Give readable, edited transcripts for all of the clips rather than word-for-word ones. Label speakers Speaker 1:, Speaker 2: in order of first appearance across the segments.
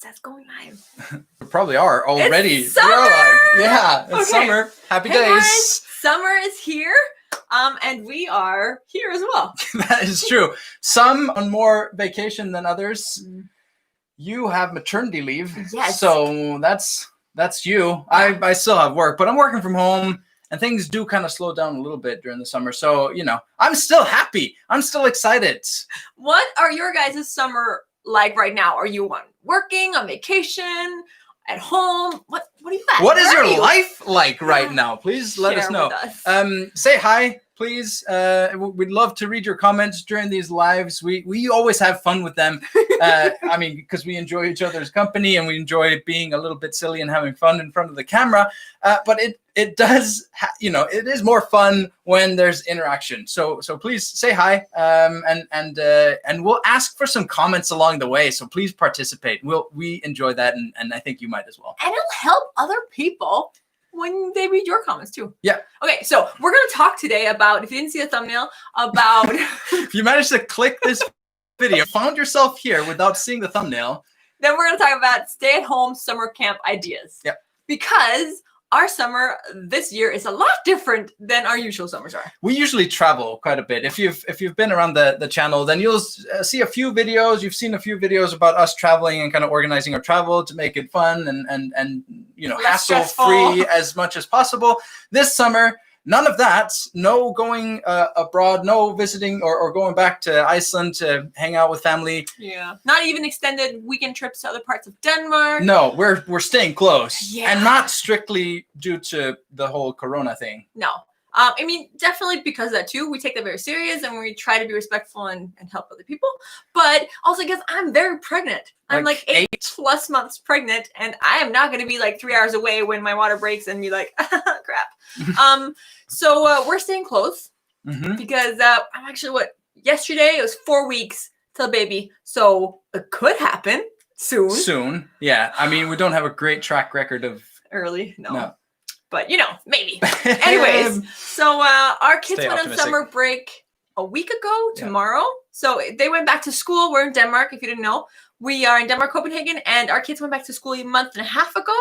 Speaker 1: That's going live.
Speaker 2: We probably are already.
Speaker 1: It's summer!
Speaker 2: Yeah, it's summer. Happy days.
Speaker 1: Guys, summer is here. And we are here as well.
Speaker 2: That is true. Some on more vacation than others. You have maternity leave.
Speaker 1: Yes.
Speaker 2: So that's you. Yeah. I still have work, but I'm working from home and things do kind of slow down a little bit during the summer. So, I'm still happy. I'm still excited.
Speaker 1: What are your guys' summer like right now? Are you working, on vacation, at home? What do you guys?
Speaker 2: What is your life like right now? Please let us know. Say hi, please. We'd love to read your comments during these lives. We always have fun with them. Because we enjoy each other's company and we enjoy being a little bit silly and having fun in front of the camera. But it does, it is more fun when there's interaction. So please say hi, and we'll ask for some comments along the way. So please participate. We enjoy that, and I think you might as well.
Speaker 1: And it'll help other people when they read your comments too.
Speaker 2: Yeah.
Speaker 1: Okay, so we're gonna talk today about, if you didn't see the thumbnail, about
Speaker 2: if you managed to click this video, found yourself here without seeing the thumbnail,
Speaker 1: then we're gonna talk about stay-at-home summer camp ideas.
Speaker 2: Yeah.
Speaker 1: Because our summer this year is a lot different than our usual summers are. We
Speaker 2: usually travel quite a bit. If you've been around the channel, then you'll see a few videos. You've seen a few videos about us traveling and kind of organizing our travel to make it fun and hassle-free as much as possible. This summer, none of that. No going abroad, no visiting or going back to Iceland to hang out with family.
Speaker 1: Yeah. Not even extended weekend trips to other parts of Denmark.
Speaker 2: No, we're staying close.
Speaker 1: Yeah.
Speaker 2: And not strictly due to the whole Corona thing.
Speaker 1: No. Definitely because of that too. We take that very serious and we try to be respectful and help other people. But also because I'm very pregnant. I'm like 8+ months pregnant, and I am not going to be like 3 hours away when my water breaks and be like, crap. So we're staying close because I'm actually yesterday it was 4 weeks till baby. So it could happen soon.
Speaker 2: Soon. Yeah. We don't have a great track record of
Speaker 1: early. No. But, maybe. Anyways, so our kids went on summer break a week ago tomorrow. Yeah. So they went back to school. We're in Denmark, if you didn't know. We are in Denmark, Copenhagen, and our kids went back to school a month and a half ago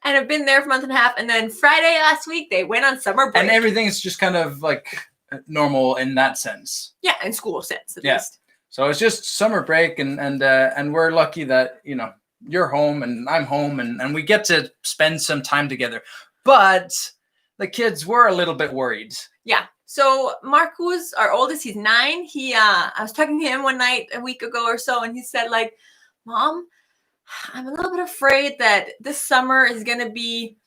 Speaker 1: and have been there for a month and a half. And then Friday last week, they went on summer break.
Speaker 2: And everything's just kind of like normal in that sense.
Speaker 1: Yeah, in school sense, at least.
Speaker 2: So it's just summer break, and we're lucky that, you're home and I'm home and we get to spend some time together. But the kids were a little bit worried.
Speaker 1: Yeah. So Marcus, our oldest, he's 9. I was talking to him one night a week ago or so, and he said, Mom, I'm a little bit afraid that this summer is going to be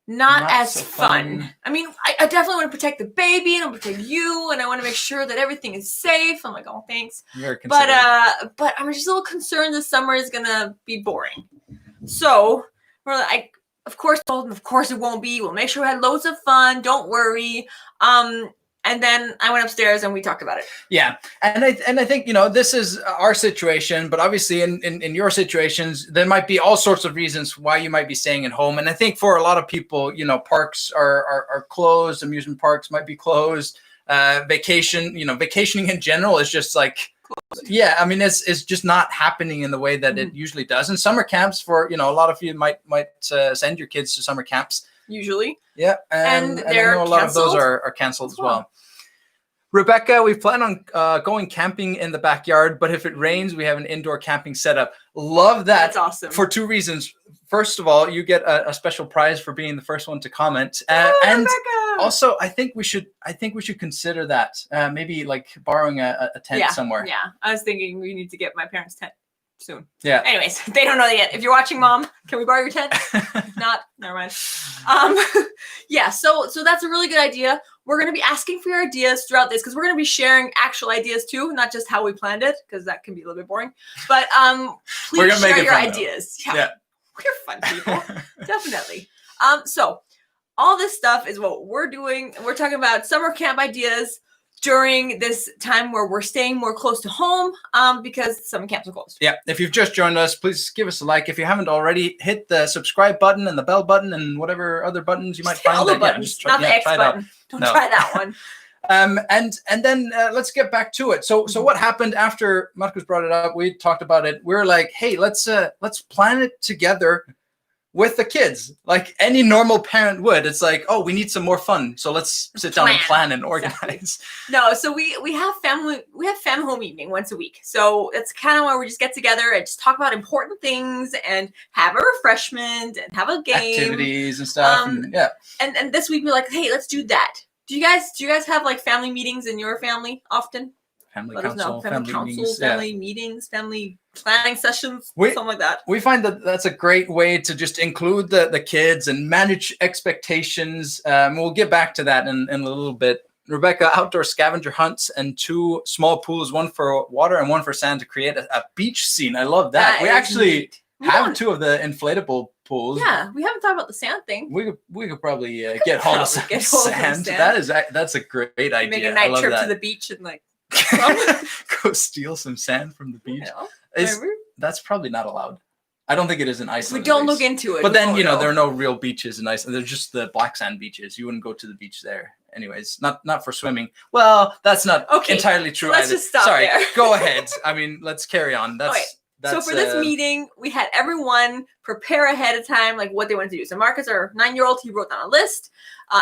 Speaker 1: not as so fun. I definitely want to protect the baby and I want to protect you, and I want to make sure that everything is safe. I'm like, oh, thanks.
Speaker 2: Very considerate.
Speaker 1: But I'm just a little concerned this summer is going to be boring. So we're like, of course, told him, of course it won't be. We'll make sure we had loads of fun. Don't worry. And then I went upstairs and we talked about it.
Speaker 2: Yeah. And I think, this is our situation, but obviously in your situations, there might be all sorts of reasons why you might be staying at home. And I think for a lot of people, parks are closed. Amusement parks might be closed. Vacationing in general is just like, yeah, it's just not happening in the way that it usually does. And summer camps for, a lot of you might send your kids to summer camps.
Speaker 1: Usually.
Speaker 2: Yeah. And I know a lot of those are canceled as well. Rebecca, we plan on going camping in the backyard, but if it rains, we have an indoor camping setup. Love that.
Speaker 1: That's awesome.
Speaker 2: For 2 reasons. First of all, you get a special prize for being the first one to comment. And
Speaker 1: Rebecca!
Speaker 2: Also, I think we should consider that. Maybe like borrowing a tent somewhere.
Speaker 1: Yeah. I was thinking we need to get my parents' tent soon.
Speaker 2: Yeah.
Speaker 1: Anyways, they don't know that yet. If you're watching, Mom, can we borrow your tent? If not, never mind. Yeah, so that's a really good idea. We're going to be asking for your ideas throughout this because we're going to be sharing actual ideas too, not just how we planned it, because that can be a little bit boring. But please share your ideas. Yeah. We're fun people. Definitely. So all this stuff is what we're doing. We're talking about summer camp ideas during this time where we're staying more close to home because summer camps are closed.
Speaker 2: Yeah. If you've just joined us, please give us a like. If you haven't already, hit the subscribe button and the bell button and whatever other buttons you might find.
Speaker 1: All the buttons, not the X button. Don't try that one.
Speaker 2: And then let's get back to it. So what happened after Marcus brought it up? We talked about it. We were like, hey, let's plan it together with the kids, like any normal parent would. It's like, oh, we need some more fun, so let's sit down and plan and organize.
Speaker 1: Exactly. No, so we have family home evening once a week. So it's kind of where we just get together and just talk about important things and have a refreshment and have a game,
Speaker 2: activities and stuff.
Speaker 1: And this week we're like, hey, let's do that. Do you guys have like family meetings in your family often?
Speaker 2: Family
Speaker 1: Let us know.
Speaker 2: council,
Speaker 1: Family
Speaker 2: meetings,
Speaker 1: family meetings, family planning sessions, something like that.
Speaker 2: We find that that's a great way to just include the kids and manage expectations. We'll get back to that in a little bit. Rebecca, outdoor scavenger hunts and 2 small pools, one for water and one for sand, to create a beach scene. I love that. We actually have 2 of the inflatable pools.
Speaker 1: Yeah, we haven't thought about the sand thing.
Speaker 2: We could probably get hold of some sand. That's a great idea.
Speaker 1: Make a night trip to the beach and like
Speaker 2: go steal some sand from the beach. That's probably not allowed. I don't think it is in Iceland.
Speaker 1: We don't look into it.
Speaker 2: But then, there are no real beaches in Iceland. They're just the black sand beaches. You wouldn't go to the beach there. Anyways, not for swimming. Well, that's not entirely true.
Speaker 1: Let's just stop there.
Speaker 2: Go ahead. I mean, let's carry on.
Speaker 1: So for this meeting, we had everyone prepare ahead of time, like what they wanted to do. So Marcus, our 9-year-old, he wrote down a list.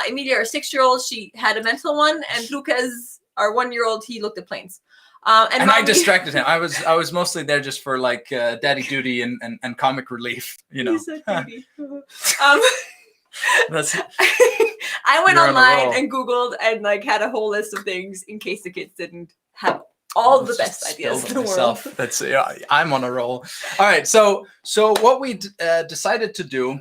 Speaker 1: Emilia, our 6-year-old, she had a mental one, and Lucas, our 1-year-old, he looked at planes. And
Speaker 2: I distracted him. I was mostly there just for like daddy duty and comic relief.
Speaker 1: He said duty. I went online and Googled and like had a whole list of things in case the kids didn't have all the best ideas in the world.
Speaker 2: I'm on a roll. All right, so what we decided to do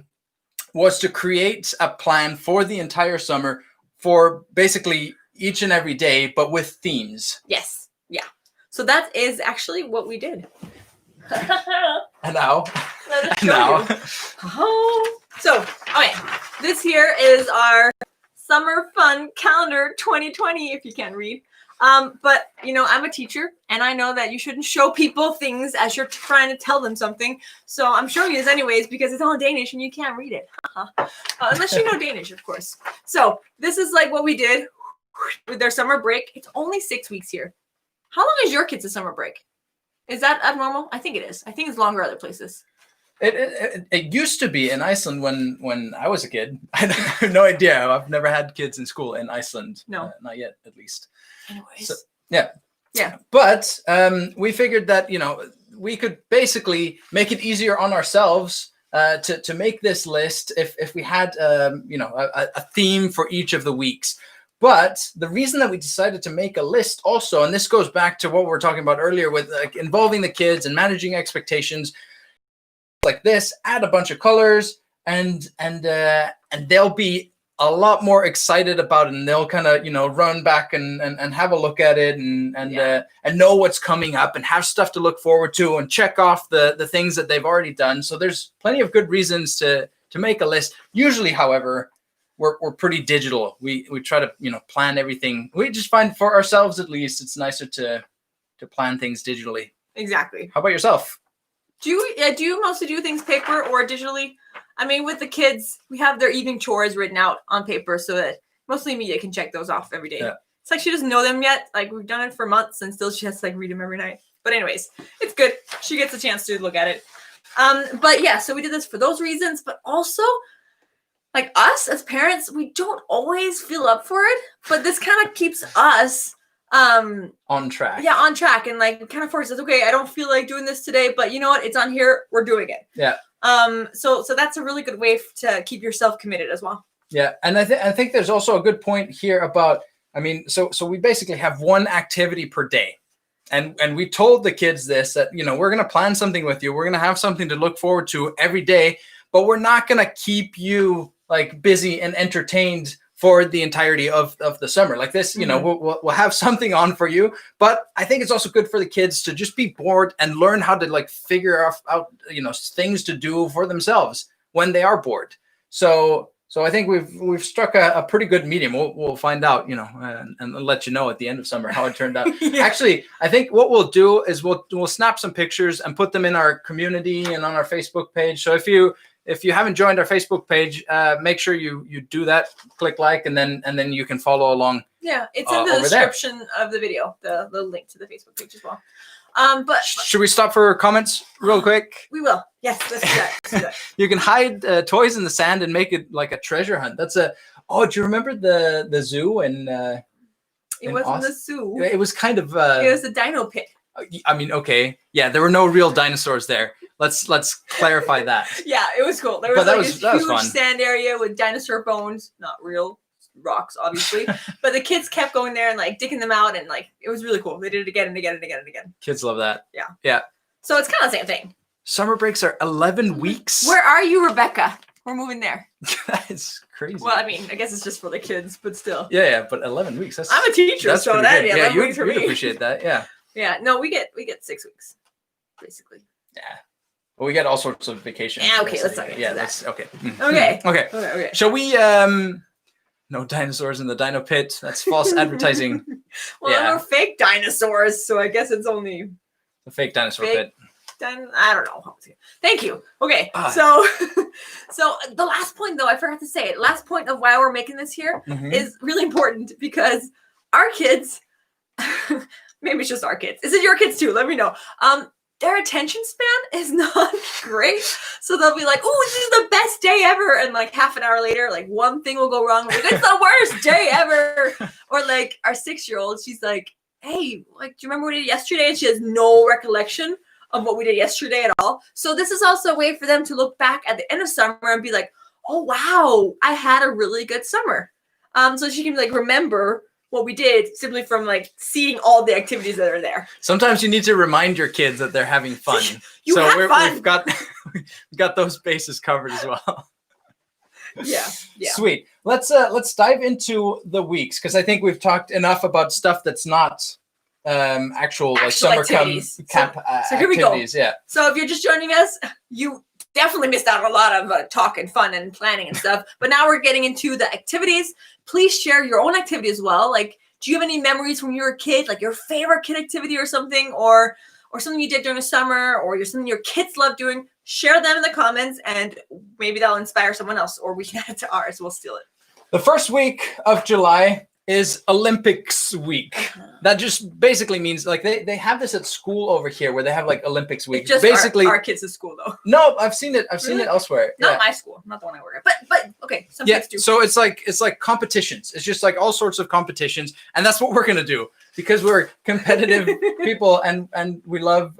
Speaker 2: was to create a plan for the entire summer for basically each and every day, but with themes.
Speaker 1: Yes, yeah. So that is actually what we did.
Speaker 2: And now.
Speaker 1: So, okay, this here is our summer fun calendar 2020, if you can't read. But I'm a teacher, and I know that you shouldn't show people things as you're trying to tell them something. So I'm showing you this anyways because it's all in Danish and you can't read it. Unless you know Danish, of course. So this is like what we did with their summer break. It's only 6 weeks here. How long is your kids' summer break? Is that abnormal? I think it is. I think it's longer other places.
Speaker 2: It used to be in Iceland when I was a kid. I have no idea. I've never had kids in school in Iceland.
Speaker 1: No.
Speaker 2: Not yet, at least.
Speaker 1: Anyways.
Speaker 2: So, yeah.
Speaker 1: Yeah.
Speaker 2: But we figured that, we could basically make it easier on ourselves to make this list if we had, a theme for each of the weeks. But the reason that we decided to make a list also, and this goes back to what we were talking about earlier with involving the kids and managing expectations, like this, add a bunch of colors and they'll be a lot more excited about it, and they'll kind of run back and have a look at it and know what's coming up and have stuff to look forward to and check off the things that they've already done. So there's plenty of good reasons to make a list. Usually, however, we're pretty digital. We try to plan everything. We just find, for ourselves at least, it's nicer to plan things digitally.
Speaker 1: Exactly.
Speaker 2: How about yourself?
Speaker 1: Do you mostly do things paper or digitally? I mean, with the kids, we have their evening chores written out on paper so that mostly Emilia can check those off every day. Yeah. It's like she doesn't know them yet. Like, we've done it for months and still she has to read them every night. But anyways, it's good. She gets a chance to look at it. But yeah, so we did this for those reasons, but also like us as parents, we don't always feel up for it, but this kind of keeps us
Speaker 2: on track.
Speaker 1: Yeah, on track, and kind of forces us, okay, I don't feel like doing this today, but you know what? It's on here. We're doing it.
Speaker 2: Yeah.
Speaker 1: So that's a really good way to keep yourself committed as well.
Speaker 2: Yeah, and I think there's also a good point here about, so we basically have one activity per day. And we told the kids this, that, we're going to plan something with you. We're going to have something to look forward to every day, but we're not going to keep you busy and entertained for the entirety of the summer. Like this, we'll have something on for you, but I think it's also good for the kids to just be bored and learn how to figure out things to do for themselves when they are bored. So I think we've struck a pretty good medium. We'll find out, and let you know at the end of summer how it turned out. Yeah. Actually, I think what we'll do is we'll snap some pictures and put them in our community and on our Facebook page. So if you haven't joined our Facebook page, make sure you do that. Click like, and then you can follow along
Speaker 1: Yeah, it's in the
Speaker 2: over there.
Speaker 1: description of the video, the link to the Facebook page as well. But
Speaker 2: Should we stop for comments real quick?
Speaker 1: we will. Yes, let's do that. Let's do that.
Speaker 2: You can hide toys in the sand and make it like a treasure hunt. That's a. Oh, do you remember the zoo and?
Speaker 1: It wasn't the zoo.
Speaker 2: It was kind of.
Speaker 1: It was the dino pit.
Speaker 2: I mean, okay, yeah, there were no real dinosaurs there. Let's clarify that.
Speaker 1: Yeah, it was cool. There was
Speaker 2: But
Speaker 1: this huge sand area with dinosaur bones, not real rocks, obviously. But the kids kept going there and like digging them out, and like it was really cool. They did it again and again and again and again.
Speaker 2: Kids love that.
Speaker 1: Yeah.
Speaker 2: Yeah.
Speaker 1: So it's kind of the same thing.
Speaker 2: Summer breaks are 11 weeks.
Speaker 1: Where are you, Rebecca? We're moving there.
Speaker 2: That's crazy.
Speaker 1: Well, I mean, I guess it's just for the kids, but still.
Speaker 2: Yeah, but 11 weeks. That's,
Speaker 1: I'm a teacher,
Speaker 2: that's
Speaker 1: so
Speaker 2: pretty
Speaker 1: that'd
Speaker 2: good.
Speaker 1: be 11
Speaker 2: Yeah,
Speaker 1: weeks for
Speaker 2: you'd
Speaker 1: me.
Speaker 2: appreciate that. Yeah.
Speaker 1: Yeah, no, we get 6 weeks, basically.
Speaker 2: Yeah. Well, we get all sorts of vacations.
Speaker 1: Yeah, okay, let's not get into that.
Speaker 2: That's okay.
Speaker 1: Okay.
Speaker 2: Okay.
Speaker 1: Okay.
Speaker 2: Shall we no dinosaurs in the dino pit? That's false advertising.
Speaker 1: Well,
Speaker 2: Yeah.
Speaker 1: we're fake dinosaurs, so I guess it's only
Speaker 2: The fake dinosaur
Speaker 1: Fake.
Speaker 2: pit.
Speaker 1: I don't know. Thank you. Okay,
Speaker 2: Ah.
Speaker 1: so the last point, though, I forgot to say it. Last point of why we're making this here
Speaker 2: Mhm.
Speaker 1: is really important because our kids, maybe it's just our kids. Is it your kids too? Let me know. Their attention span is not great, so they'll be like, "Oh, this is the best day ever," and like half an hour later, like one thing will go wrong. Like, it's the worst day ever. Or like our 6-year-old, she's like, "Hey, like, do you remember what we did yesterday?" And she has no recollection of what we did yesterday at all. So this is also a way for them to look back at the end of summer and be like, "Oh wow, I had a really good summer." So she can like remember what we did simply from like seeing all the activities that are there.
Speaker 2: Sometimes you need to remind your kids that they're having fun.
Speaker 1: You
Speaker 2: so
Speaker 1: have fun.
Speaker 2: we've got those bases covered as well.
Speaker 1: Yeah.
Speaker 2: Sweet. Let's dive into the weeks because I think we've talked enough about stuff that's not actual like
Speaker 1: Actual
Speaker 2: summer
Speaker 1: activities.
Speaker 2: camp
Speaker 1: So here we go.
Speaker 2: activities. Yeah.
Speaker 1: So if you're just joining us, you definitely missed out on a lot of talk and fun and planning and stuff. But now we're getting into the activities. Please share your own activity as well. Like, do you have any memories when you were a kid, like your favorite kid activity or something, or something you did during the summer, or something your kids love doing? Share them in the comments, and maybe that'll inspire someone else, or we can add it to ours. We'll steal it.
Speaker 2: The first week of July is Olympics week. That just basically means like they have this at school over here where they have like Olympics week.
Speaker 1: It's just
Speaker 2: Basically,
Speaker 1: our kids at school though.
Speaker 2: no, I've seen it. I've seen
Speaker 1: Really?
Speaker 2: it elsewhere.
Speaker 1: Not
Speaker 2: Yeah.
Speaker 1: my school, not the one I work at. But okay, some
Speaker 2: Yeah,
Speaker 1: kids do.
Speaker 2: so it's like competitions. It's just like all sorts of competitions, and that's what we're gonna do because we're competitive people and we love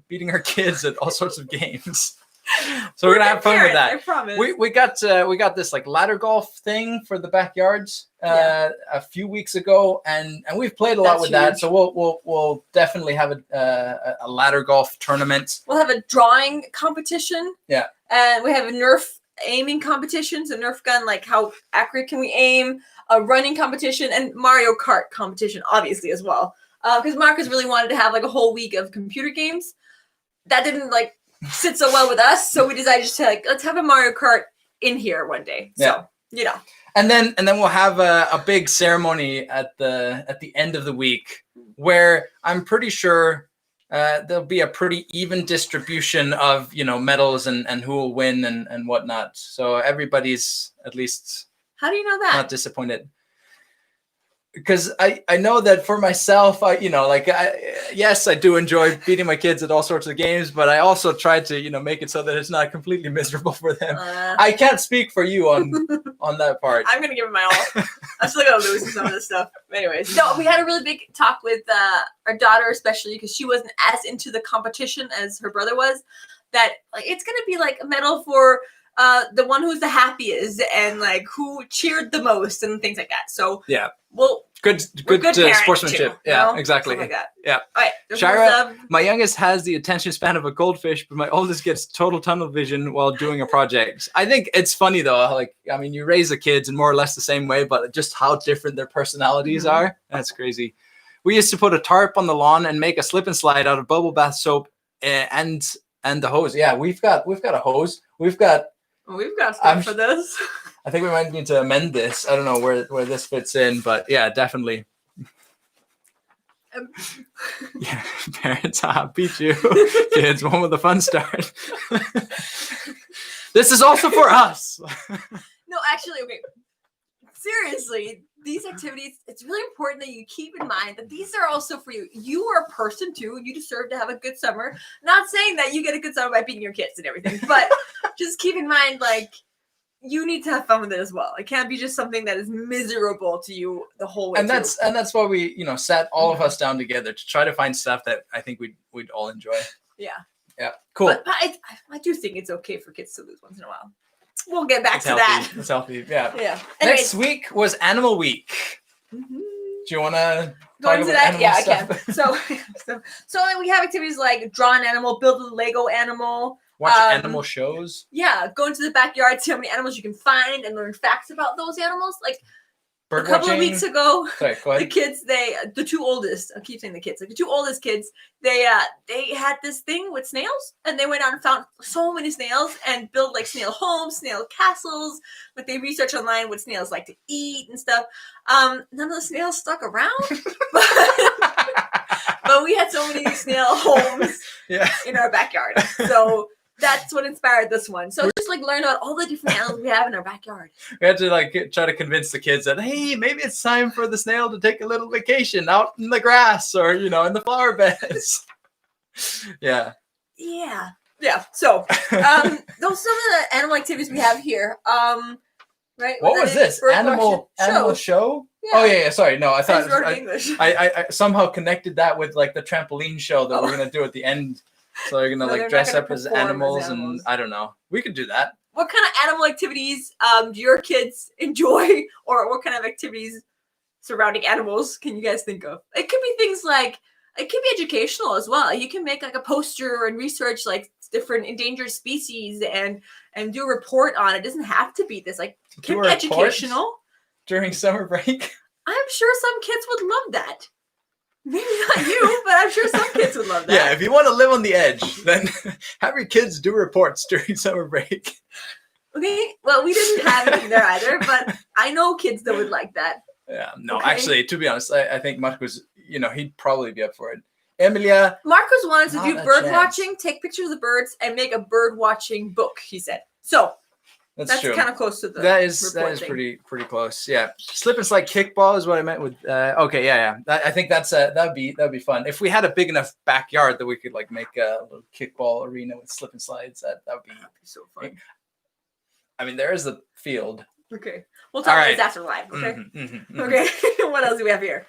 Speaker 2: beating our kids at all sorts of games. So we're gonna have fun with that.
Speaker 1: I promise.
Speaker 2: We got this like ladder golf thing for the backyards a few weeks ago, and we've played a lot
Speaker 1: That's
Speaker 2: with that.
Speaker 1: huge.
Speaker 2: So we'll definitely have a ladder golf tournament.
Speaker 1: We'll have a drawing competition.
Speaker 2: Yeah.
Speaker 1: And we have a Nerf aiming competition. So Nerf gun, like how accurate can we aim? A running competition and Mario Kart competition, obviously, as well. Because Marcus really wanted to have like a whole week of computer games. That didn't like sit so well with us. So we decided just to like, let's have a Mario Kart in here one day. So,
Speaker 2: And then we'll have a big ceremony at the end of the week where I'm pretty sure there'll be a pretty even distribution of medals and who will win and whatnot. So everybody's at least
Speaker 1: How do you know that?
Speaker 2: not disappointed. Because I know that for myself, yes, I do enjoy beating my kids at all sorts of games, but I also try to, make it so that it's not completely miserable for them. I can't speak for you on that part.
Speaker 1: I'm gonna give it my all. I'm still gonna lose in some of this stuff. Anyways, no, we had a really big talk with our daughter, especially because she wasn't as into the competition as her brother was. That like it's gonna be like a medal for the one who's the happiest and like who cheered the most and things like that. So
Speaker 2: Yeah.
Speaker 1: Well,
Speaker 2: Good
Speaker 1: parents,
Speaker 2: sportsmanship.
Speaker 1: too,
Speaker 2: Yeah, exactly.
Speaker 1: Something like that.
Speaker 2: Yeah.
Speaker 1: All right.
Speaker 2: Shira, my youngest has the attention span of a goldfish, but my oldest gets total tunnel vision while doing a project. I think it's funny though. Like, I mean, you raise the kids in more or less the same way, but just how different their personalities are. That's crazy. We used to put a tarp on the lawn and make a slip and slide out of bubble bath soap and the hose. Yeah, we've got a hose. We've got
Speaker 1: stuff for this.
Speaker 2: I think we might need to amend this. I don't know where this fits in, but yeah, definitely. Yeah, parents, beat you. Kids, one with a fun start. This is also for us.
Speaker 1: No, actually, okay. Seriously, these activities, it's really important that you keep in mind that these are also for you. You are a person too, and you deserve to have a good summer. Not saying that you get a good summer by beating your kids and everything, but just keep in mind, like, you need to have fun with it as well. It can't be just something that is miserable to you the whole way.
Speaker 2: And that's why we, sat all of us down together to try to find stuff that I think we'd all enjoy.
Speaker 1: Yeah.
Speaker 2: Yeah. Cool.
Speaker 1: But I do think it's okay for kids to lose once in a while. We'll get back to
Speaker 2: healthy.
Speaker 1: that.
Speaker 2: It's healthy. Yeah.
Speaker 1: Yeah.
Speaker 2: Next week was Animal Week.
Speaker 1: Mm-hmm.
Speaker 2: Do you want to
Speaker 1: go into that? Yeah, stuff? I can. So we have activities like draw an animal, build a Lego animal.
Speaker 2: Watch animal shows.
Speaker 1: Yeah, go into the backyard, see how many animals you can find, and learn facts about those animals. Like
Speaker 2: bird
Speaker 1: a couple
Speaker 2: watching.
Speaker 1: of weeks ago,
Speaker 2: Sorry, go ahead.
Speaker 1: the kids, the two oldest, I keep saying the kids, like the two oldest kids, they had this thing with snails, and they went out and found so many snails and built like snail homes, snail castles. Like they researched online what snails like to eat and stuff. None of the snails stuck around, but we had so many snail homes in our backyard. So that's what inspired this one. So just like learn about all the different animals we have in our backyard.
Speaker 2: We had to like try to convince the kids that, hey, maybe it's time for the snail to take a little vacation out in the grass or, in the flower beds. Yeah.
Speaker 1: Yeah. Yeah. So those are some of the animal activities we have here. Right.
Speaker 2: What was this? Animal show? Yeah. Oh yeah. Sorry. No, I thought I somehow connected that with like the trampoline show that we're gonna do at the end. So you're gonna dress up as animals, and I don't know. We could do that.
Speaker 1: What kind of animal activities do your kids enjoy, or what kind of activities surrounding animals can you guys think of? It could be things like, it could be educational as well. You can make like a poster and research like different endangered species and do a report on it. It doesn't have to be this, like, it can be educational
Speaker 2: during summer break.
Speaker 1: I'm sure some kids would love that. Maybe not you, but I'm sure some kids would love that.
Speaker 2: Yeah, if you want to live on the edge, then have your kids do reports during summer break.
Speaker 1: Okay, well, we didn't have anything there either, but I know kids that would like that.
Speaker 2: Yeah, no, actually, to be honest, I think Marcus, he'd probably be up for it. Emilia.
Speaker 1: Marcus wanted to do bird watching, take pictures of birds, and make a bird watching book, he said. So that's kind of close to the
Speaker 2: That is pretty close. Yeah. Slip and slide kickball is what I meant with okay, yeah. I think that'd be fun. If we had a big enough backyard that we could like make a little kickball arena with slip and slides, that would be
Speaker 1: so fun.
Speaker 2: I mean, there is the field.
Speaker 1: Okay. We'll talk about this after live, okay? Okay. What else do we have here?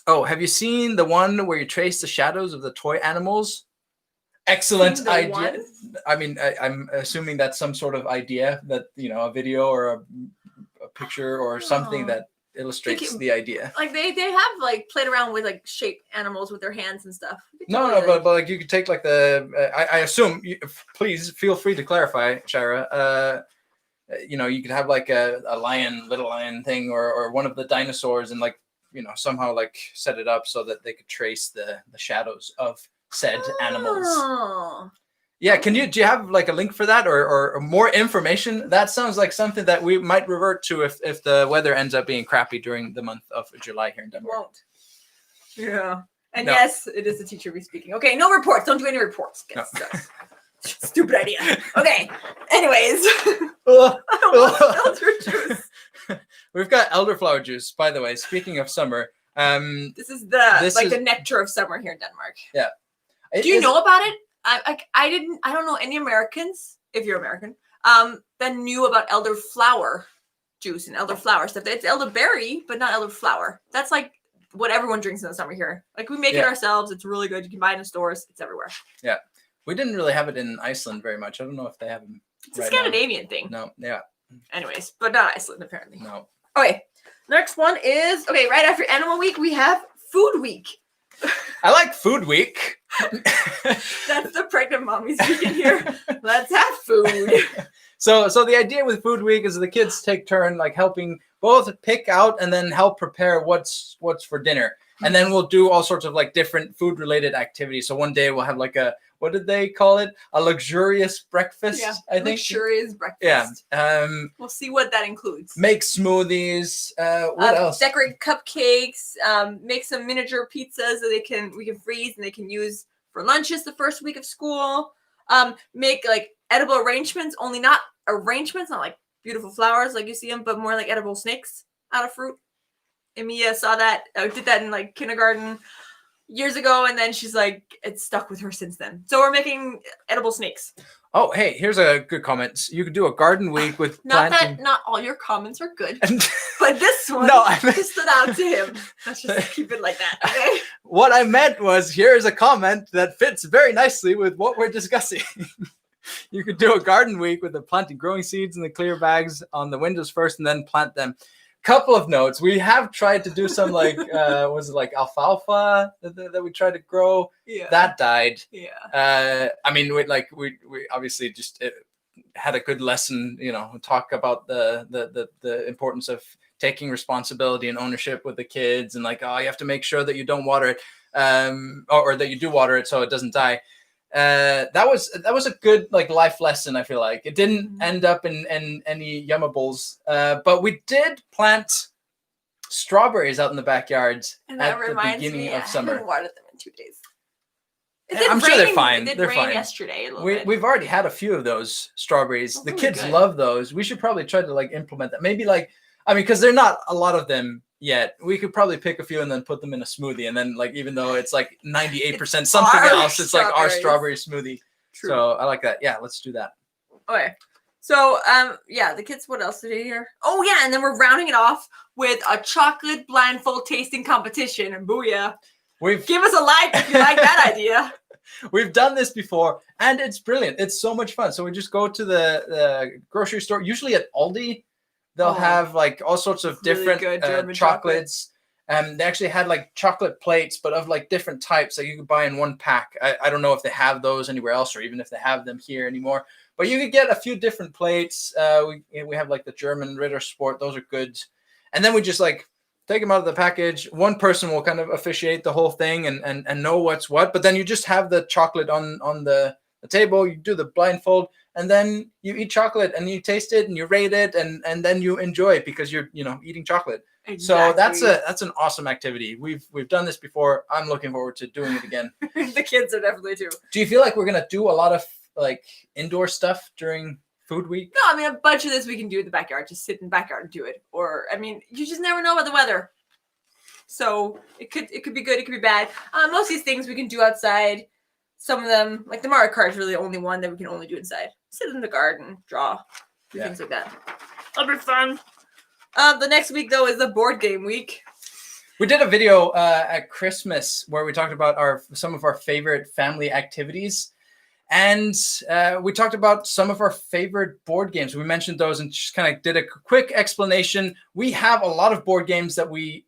Speaker 2: Oh, have you seen the one where you trace the shadows of the toy animals? Excellent idea. One? I mean, I'm assuming that's some sort of idea that, a video or a picture or something that illustrates the idea.
Speaker 1: Like they have like played around with like shape animals with their hands and stuff.
Speaker 2: But like you could take like I assume, please feel free to clarify, Shira. You could have like a little lion thing or one of the dinosaurs and like, somehow like set it up so that they could trace the shadows of said animals. Yeah, do you have like a link for that or more information? That sounds like something that we might revert to if the weather ends up being crappy during the month of July here in Denmark.
Speaker 1: Won't. Yeah. And yes, it is the teacher be speaking. Okay, no reports. Don't do any reports. Stupid idea. Okay. Anyways. Elder juice.
Speaker 2: We've got elderflower juice, by the way. Speaking of summer,
Speaker 1: this is the nectar of summer here in Denmark.
Speaker 2: Yeah.
Speaker 1: Do you know about it? I don't know any Americans, if you're American, that knew about elderflower juice and elderflower stuff. It's elderberry, but not elderflower. That's like what everyone drinks in the summer here. Like we make it ourselves. It's really good. You can buy it in stores. It's everywhere. Yeah.
Speaker 2: We didn't really have it in Iceland very much. I don't know if they have them.
Speaker 1: It's a Scandinavian thing.
Speaker 2: No, yeah.
Speaker 1: Anyways, but not Iceland apparently.
Speaker 2: No.
Speaker 1: Okay. Next one is right after Animal Week, we have Food Week.
Speaker 2: I like Food Week.
Speaker 1: That's the pregnant mommy speaking here. Let's have food.
Speaker 2: So the idea with Food Week is the kids take turn like helping both pick out and then help prepare what's for dinner. And then we'll do all sorts of like different food related activities. So one day we'll have like what did they call it? A luxurious breakfast, I think.
Speaker 1: Luxurious breakfast.
Speaker 2: Yeah.
Speaker 1: We'll see what that includes.
Speaker 2: Make smoothies. What else?
Speaker 1: Decorate cupcakes. Make some miniature pizzas that we can freeze and they can use for lunches the first week of school. Make like edible arrangements, only not arrangements, not like beautiful flowers like you see them, but more like edible snakes out of fruit. Emilia saw that, did that in like kindergarten years ago, and then she's like, it's stuck with her since then. So we're making edible snakes.
Speaker 2: Oh, hey, here's a good comment. You could do a garden week with
Speaker 1: not
Speaker 2: planting.
Speaker 1: that not all your comments are good, but this one stood out to him. Let's just keep it like that, okay?
Speaker 2: What I meant was, here's a comment that fits very nicely with what we're discussing. You could do a garden week with the planting growing seeds in the clear bags on the windows first and then plant them. Couple of notes. We have tried to do some like was it like alfalfa that we tried to grow?
Speaker 1: Yeah.
Speaker 2: That died.
Speaker 1: Yeah.
Speaker 2: I mean, we obviously just had a good lesson, talk about the importance of taking responsibility and ownership with the kids, and like, oh, you have to make sure that you don't water it, or that you do water it so it doesn't die. That was a good like life lesson. I feel like it didn't end up in any yummables, but we did plant strawberries out in the backyard at the beginning of summer.
Speaker 1: I haven't watered them in 2 days.
Speaker 2: I'm sure they're fine.
Speaker 1: It did
Speaker 2: they're
Speaker 1: rain
Speaker 2: fine.
Speaker 1: yesterday. A little bit.
Speaker 2: We've already had a few of those strawberries. The kids
Speaker 1: good.
Speaker 2: love those. We should probably try to like implement that. Maybe like, I mean, because they're not a lot of them yet. We could probably pick a few and then put them in a smoothie. And then like, even though it's like 98% something else, it's like our strawberry smoothie. True. So I like that. Yeah, let's do that.
Speaker 1: Okay. So yeah, the kids, what else did they hear? Oh yeah, and then we're rounding it off with a chocolate blindfold tasting competition. And booyah. Give us a like if you like that idea.
Speaker 2: We've done this before and it's brilliant. It's so much fun. So we just go to the grocery store, usually at Aldi. They'll have like all sorts of different chocolates. They actually had like chocolate plates, but of like different types that you could buy in one pack. I don't know if they have those anywhere else or even if they have them here anymore. But you could get a few different plates. We have like the German Ritter Sport. Those are good. And then we just like take them out of the package. One person will kind of officiate the whole thing and know what's what. But then you just have the chocolate on the table. You do the blindfold. And then you eat chocolate and you taste it and you rate it and then you enjoy it because you're eating chocolate. Exactly. So that's an awesome activity. We've done this before. I'm looking forward to doing it again.
Speaker 1: The kids are definitely too.
Speaker 2: Do you feel like we're gonna do a lot of like indoor stuff during food week?
Speaker 1: No, I mean a bunch of this we can do in the backyard. Just sit in the backyard and do it. Or I mean, you just never know about the weather. So it could be good. It could be bad. Most of these things we can do outside. Some of them, like the Mario Kart, is really the only one that we can only do inside. Sit in the garden, draw, do things like that. That'll be fun. The next week, though, is the board game week.
Speaker 2: We did a video at Christmas where we talked about some of our favorite family activities. And we talked about some of our favorite board games. We mentioned those and just kind of did a quick explanation. We have a lot of board games that we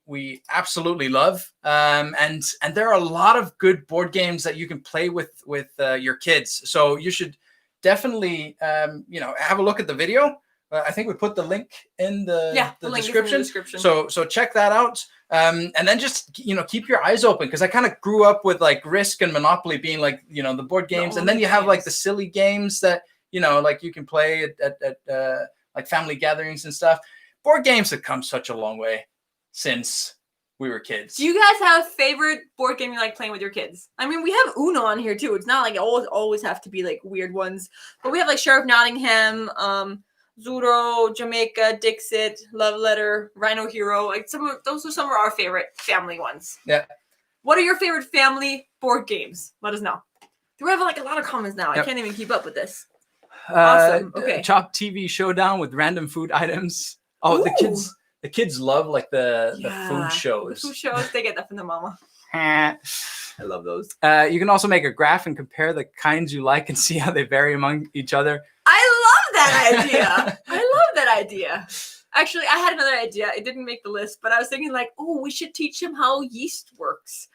Speaker 2: absolutely love. And there are a lot of good board games that you can play with your kids. So you should definitely, have a look at the video. I think we put the link in the description. So check that out. And then just, keep your eyes open because I kind of grew up with like Risk and Monopoly being like, the board games. And then you have like the silly games that, like you can play at like family gatherings and stuff. Board games have come such a long way since we were kids.
Speaker 1: Do you guys have a favorite board game you like playing with your kids? I mean, we have Uno on here too. It's not like it always have to be like weird ones, but we have like Sheriff Nottingham, Zuro, Jamaica, Dixit, Love Letter, Rhino Hero. Like those are some of our favorite family ones.
Speaker 2: Yeah.
Speaker 1: What are your favorite family board games? Let us know. We have like a lot of comments now. Yep. I can't even keep up with this. Awesome. Okay.
Speaker 2: Chop TV Showdown with random food items. Oh, ooh. The kids love like the food shows.
Speaker 1: The food shows, they get that from the mama. I love those.
Speaker 2: You can also make a graph and compare the kinds you like and see how they vary among each other.
Speaker 1: I love that idea. Actually, I had another idea. It didn't make the list, but I was thinking like, oh, we should teach him how yeast works.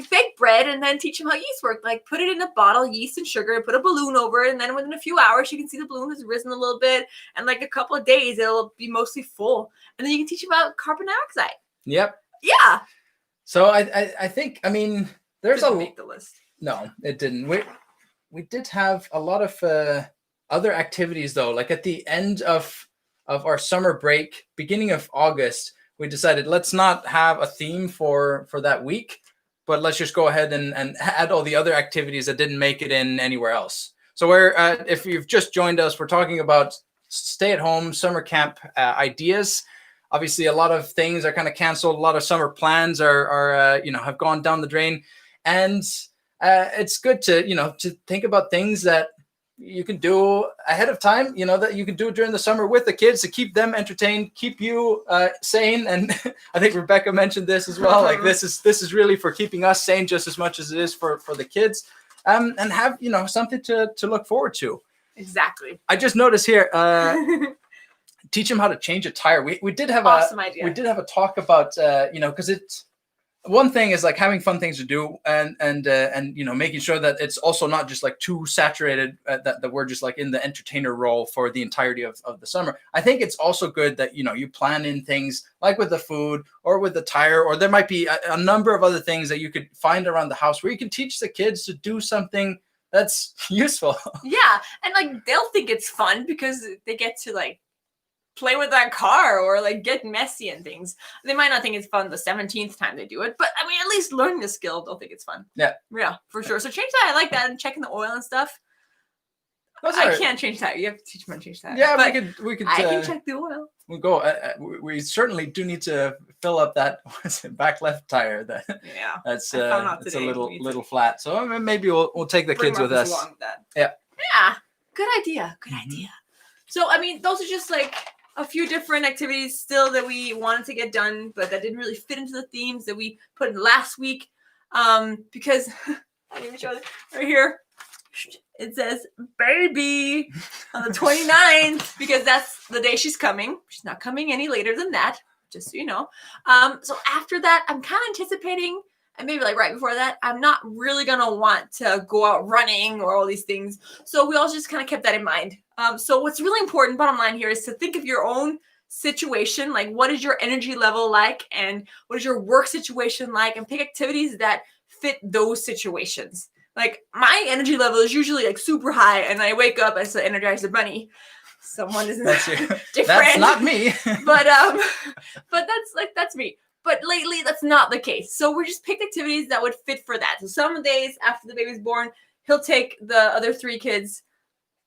Speaker 1: Bake bread and then teach him how yeast works. Like put it in a bottle, yeast and sugar, and put a balloon over it. And then within a few hours, you can see the balloon has risen a little bit. And like a couple of days, it'll be mostly full. And then you can teach him about carbon dioxide.
Speaker 2: Yep.
Speaker 1: Yeah.
Speaker 2: So I think, I mean, there's
Speaker 1: didn't make the list.
Speaker 2: No, it didn't. We did have a lot of other activities though. Like at the end of our summer break, beginning of August, we decided let's not have a theme for that week, but let's just go ahead and add all the other activities that didn't make it in anywhere else. So if you've just joined us, we're talking about stay-at-home summer camp ideas. obviously a lot of things are kind of canceled. A lot of summer plans are have gone down the drain, and it's good to to think about things that you can do ahead of time, that you can do during the summer with the kids to keep them entertained, keep you sane. And I think Rebecca mentioned this as well. Like this is really for keeping us sane just as much as it is for the kids, and have something to look forward to.
Speaker 1: Exactly.
Speaker 2: I just noticed here, teach them how to change a tire. We did have
Speaker 1: awesome idea.
Speaker 2: We did have a talk about because it's one thing is like having fun things to do, and making sure that it's also not just like too saturated, that we're just like in the entertainer role for the entirety of the summer. I think it's also good that you plan in things like with the food or with the tire, or there might be a number of other things that you could find around the house where you can teach the kids to do something that's useful.
Speaker 1: Yeah, and like they'll think it's fun because they get to like play with that car or like get messy and things. They might not think it's fun the 17th time they do it, but I mean, at least learning the skill, they'll think it's fun.
Speaker 2: Yeah,
Speaker 1: for sure. So change that. I like that, and checking the oil and stuff. I can't change that. You have to teach them how to change that.
Speaker 2: Yeah, we could.
Speaker 1: I can check the oil.
Speaker 2: We'll go. We certainly do need to fill up that back left tire. That's it's a little flat. So maybe we'll take the kids with us.
Speaker 1: Along with that.
Speaker 2: Yeah.
Speaker 1: Good idea. Good idea. So I mean, those are just like a few different activities still that we wanted to get done, but that didn't really fit into the themes that we put in last week. Because I didn't even show it right here. It says baby on the 29th because that's the day she's coming. She's not coming any later than that, just so you know. So after that, I'm kind of anticipating, and maybe like right before that, I'm not really going to want to go out running or all these things. So we all just kind of kept that in mind. So what's really important, bottom line here, is to think of your own situation. Like, what is your energy level like? And what is your work situation like? And pick activities that fit those situations. Like, my energy level is usually like super high, and I wake up as the Energizer Bunny. Someone is different.
Speaker 2: That's not me.
Speaker 1: but that's me. But lately, that's not the case. So we're just picked activities that would fit for that. So some days after the baby's born, he'll take the other 3 kids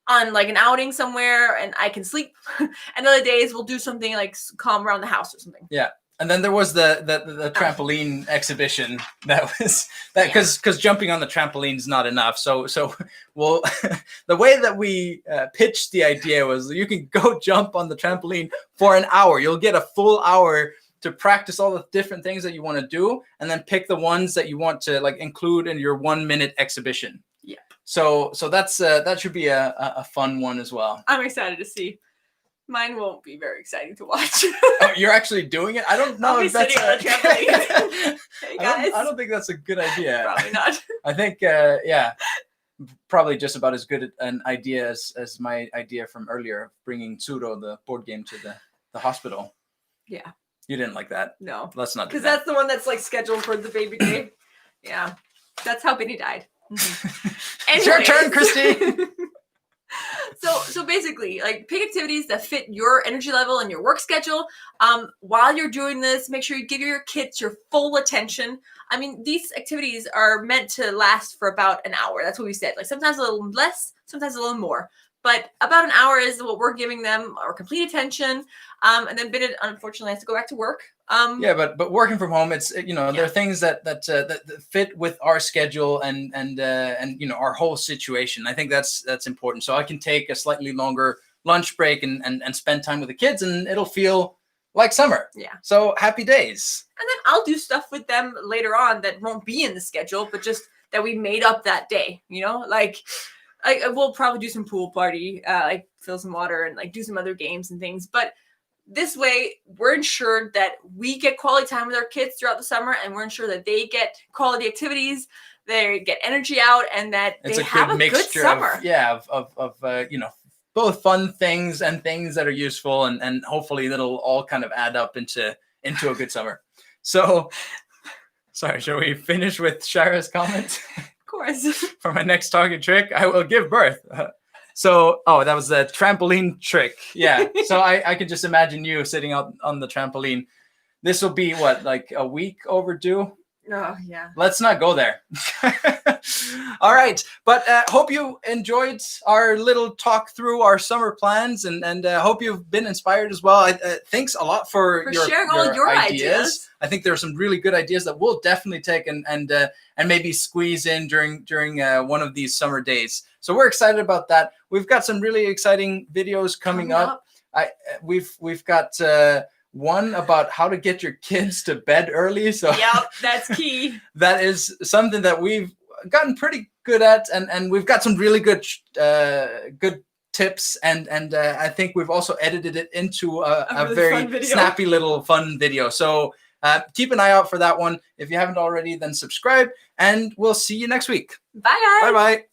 Speaker 1: on like an outing somewhere, and I can sleep. And other days we'll do something like calm around the house or something.
Speaker 2: Yeah. And then there was the trampoline exhibition because jumping on the trampoline is not enough. So well, the way that we pitched the idea was you can go jump on the trampoline for an hour. You'll get a full hour to practice all the different things that you want to do, and then pick the ones that you want to like include in your 1-minute exhibition.
Speaker 1: Yeah.
Speaker 2: So that's that should be a fun one as well.
Speaker 1: I'm excited to see. Mine won't be very exciting to watch.
Speaker 2: Oh, you're actually doing it? I don't know if that's
Speaker 1: sitting on a trampoline. Hey guys.
Speaker 2: I don't think that's a good idea.
Speaker 1: Probably not.
Speaker 2: I think probably just about as good an idea as my idea from earlier, bringing Tsuro, the board game, to the hospital.
Speaker 1: Yeah.
Speaker 2: You didn't like that?
Speaker 1: No.
Speaker 2: Let's not do that.
Speaker 1: Because that's the one that's like scheduled for the baby day. Yeah. That's how Benny died.
Speaker 2: It's your turn, Christy.
Speaker 1: So basically, like, pick activities that fit your energy level and your work schedule. While you're doing this, make sure you give your kids your full attention. I mean, these activities are meant to last for about an hour. That's what we said. Like, sometimes a little less, sometimes a little more. But about an hour is what we're giving them, our complete attention. And then Bennett, unfortunately, has to go back to work.
Speaker 2: But working from home, it's there are things that fit with our schedule and our whole situation. I think that's important. So I can take a slightly longer lunch break and spend time with the kids, and it'll feel like summer.
Speaker 1: Yeah.
Speaker 2: So happy days.
Speaker 1: And then I'll do stuff with them later on that won't be in the schedule, but just that we made up that day. Like. We'll probably do some pool party, like fill some water and like do some other games and things. But this way, we're ensured that we get quality time with our kids throughout the summer, and we're ensured that they get quality activities, they get energy out, and that they have a good summer.
Speaker 2: Of both fun things and things that are useful, and hopefully that'll all kind of add up into a good summer. So, sorry, shall we finish with Shira's comment? For my next target trick, I will give birth. That was the trampoline trick. Yeah. So I could just imagine you sitting out on the trampoline. This will be what, like a week overdue?
Speaker 1: Oh, yeah.
Speaker 2: Let's not go there. All right. But hope you enjoyed our little talk through our summer plans, and hope you've been inspired as well. Thanks a lot for
Speaker 1: sharing all your ideas.
Speaker 2: I think there are some really good ideas that we'll definitely take and maybe squeeze in during one of these summer days. So we're excited about that. We've got some really exciting videos coming up. We've got one about how to get your kids to bed early. So
Speaker 1: yep, that's key.
Speaker 2: That is something that we've gotten pretty good at, and we've got some really good tips, and I think we've also edited it into a really very snappy little fun video. So keep an eye out for that one. If you haven't already, then subscribe, and we'll see you next week.
Speaker 1: Bye, guys.
Speaker 2: Bye-bye.